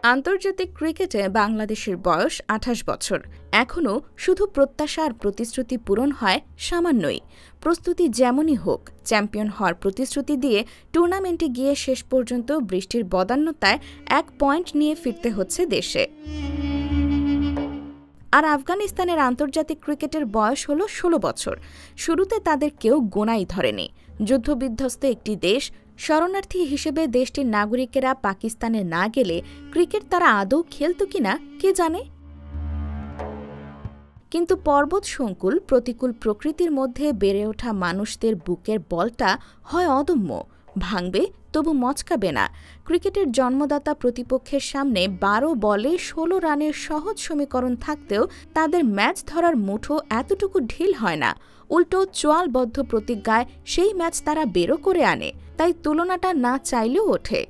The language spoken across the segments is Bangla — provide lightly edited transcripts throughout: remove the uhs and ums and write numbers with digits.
আন্তর্জাতিক ক্রিকেটে বাংলাদেশের বয়স ২৮ বছর। এখনও শুধু প্রত্যাশা আর প্রতিশ্রুতি পূরণ হয় সামান্যই। প্রস্তুতি যেমনই হোক, চ্যাম্পিয়ন হওয়ার প্রতিশ্রুতি দিয়ে টুর্নামেন্টে গিয়ে শেষ পর্যন্ত বৃষ্টির বদান্যতায় ১ পয়েন্ট নিয়ে ফিরতে হচ্ছে দেশে। আর আফগানিস্তানের আন্তর্জাতিক ক্রিকেটের বয়স হল ১৬ বছর। শুরুতে তাদের কেউ গোনাই ধরেনি। যুদ্ধবিধ্বস্ত একটি দেশ, শরণার্থী হিসেবে দেশটির নাগরিকেরা পাকিস্তানে না গেলে ক্রিকেট তারা আদৌ খেলত কিনা কে জানে। কিন্তু পর্বত সংকুল প্রতিকূল প্রকৃতির মধ্যে বেড়ে ওঠা মানুষদের বুকের বলটা হয় অদম্য, ভাঙবে তবু মচকাবে না। ক্রিকেটের জন্মদাতা প্রতিপক্ষের সামনে ১২ বলে ১৬ রানের সহজ সমীকরণ থাকতেও তাদের ম্যাচ ধরার মুঠো এতটুকু ঢিল হয় না। উল্টো চোয়ালবদ্ধ প্রতিজ্ঞায় সেই ম্যাচ তারা বেরো করে আনে। তাই তুলনাটা না চাইলেও ওঠে।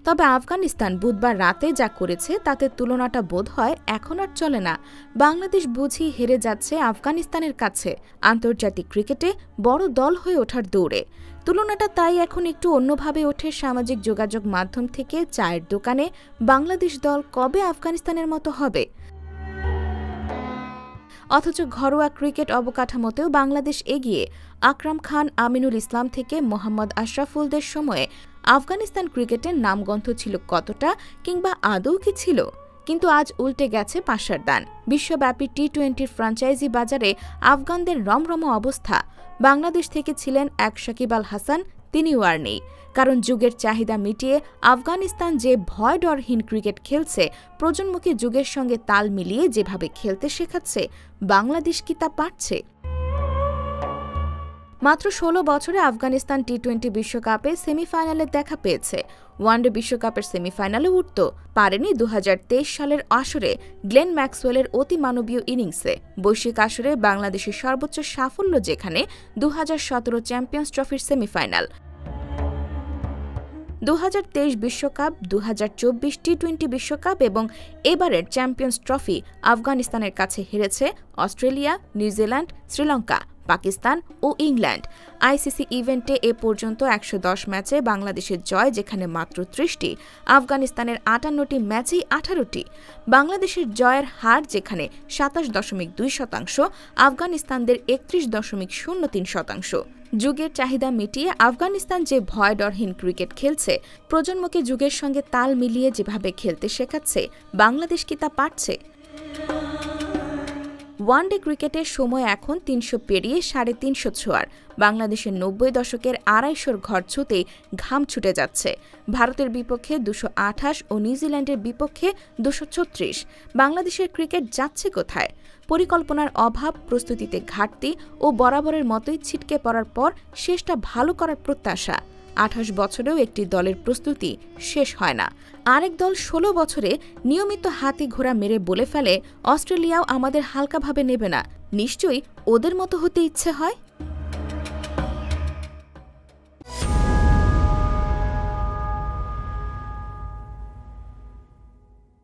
তবে আফগানিস্তান বুধবার রাতে যা করেছে তাতে তুলনাটা বোধ হয় এখন আর চলে না। বাংলাদেশ বুঝি হেরে যাচ্ছে আফগানিস্তানের কাছে আন্তর্জাতিক ক্রিকেটে বড় দল হয়ে ওঠার দৌড়ে। তুলনাটা তাই এখন একটু অন্যভাবে ওঠে সামাজিক যোগাযোগ মাধ্যম থেকে চায়ের দোকানে। বাংলাদেশ দল কবে আফগানিস্তানের মতো হবে? অথচ ঘরোয়া ক্রিকেট অবকাঠামোতেও বাংলাদেশ এগিয়ে। আকরাম খান, আমিনুল ইসলাম থেকে মোহাম্মদ আশরাফুলদের সময়ে আফগানিস্তান ক্রিকেটের নামগন্ধ ছিল কতটা, কিংবা আদৌ কি ছিল? কিন্তু আজ উল্টে গেছে পাশার দান। বিশ্বব্যাপী টি-20 ফ্র্যাঞ্চাইজি বাজারে আফগানদের রমরমা অবস্থা। বাংলাদেশ থেকে ছিলেন এক সাকিব আল হাসান, তিনিও আর নেই। কারণ যুগের চাহিদা মিটিয়ে আফগানিস্তান যে ভয় ডরহীন ক্রিকেট খেলছে, প্রজন্মকে যুগের সঙ্গে তাল মিলিয়ে যেভাবে খেলতে শেখাচ্ছে, বাংলাদেশ কি তা পারছে? মাত্র ১৬ বছরে আফগানিস্তান টি-20 বিশ্বকাপে সেমিফাইনালে দেখা পেয়েছে। ওয়ানডে বিশ্বকাপের সেমিফাইনালে উঠত পারেনি ২০২৩ সালের আসরে গ্লেন ম্যাক্সওয়েলের অতিমানবীয় ইনিংসে। বৈশ্বিক আসরে বাংলাদেশের সর্বোচ্চ সাফল্য যেখানে ২০১৭ চ্যাম্পিয়ন্স ট্রফির সেমিফাইনাল, ২০২৩ বিশ্বকাপ, ২০২৪ টি-20 বিশ্বকাপ এবং এবারের চ্যাম্পিয়ন্স ট্রফি আফগানিস্তানের কাছে হেরেছে অস্ট্রেলিয়া, নিউজিল্যান্ড, শ্রীলঙ্কা, পাকিস্তান ও ইংল্যান্ড। আইসিসি ইভেন্টে এ পর্যন্ত ১১০ ম্যাচে বাংলাদেশের জয় যেখানে মাত্র ৩০টি, আফগানিস্তানের ৫৮টি ম্যাচেই ১৮টি। বাংলাদেশের জয়ের হার যেখানে ২৭.২%, আফগানিস্তানদের ৩১.০৩%। যুগের চাহিদা মিটিয়ে আফগানিস্তান যে ভয় ডরহীন ক্রিকেট খেলছে, প্রজন্মকে যুগের সঙ্গে তাল মিলিয়ে যেভাবে খেলতে শেখাচ্ছে, বাংলাদেশ কি তা পারছে? ওয়ানডে ক্রিকেটের সময় এখন ৩০০ পেরিয়ে ৩৫০ ছোঁয়ার। বাংলাদেশের ৯০ দশকের ২৫০র ঘর ছুঁতেই ঘাম ছুটে যাচ্ছে। ভারতের বিপক্ষে ২২৮ ও নিউজিল্যান্ডের বিপক্ষে ২৩৬। বাংলাদেশের ক্রিকেট যাচ্ছে কোথায়? পরিকল্পনার অভাব, প্রস্তুতিতে ঘাটতি ও বরাবরের মতোই ছিটকে পড়ার পর শেষটা ভালো করার প্রত্যাশা। ২৮ বছরেও একটি দলের প্রস্তুতি শেষ হয় না। আরেক দল ১৬ বছরে নিয়মিত হাতি ঘোড়া মেরে বলে ফেলে, অস্ট্রেলিয়াও আমাদের হালকাভাবে নেবে না। নিশ্চয়ই ওদের মতো হতে ইচ্ছে হয়।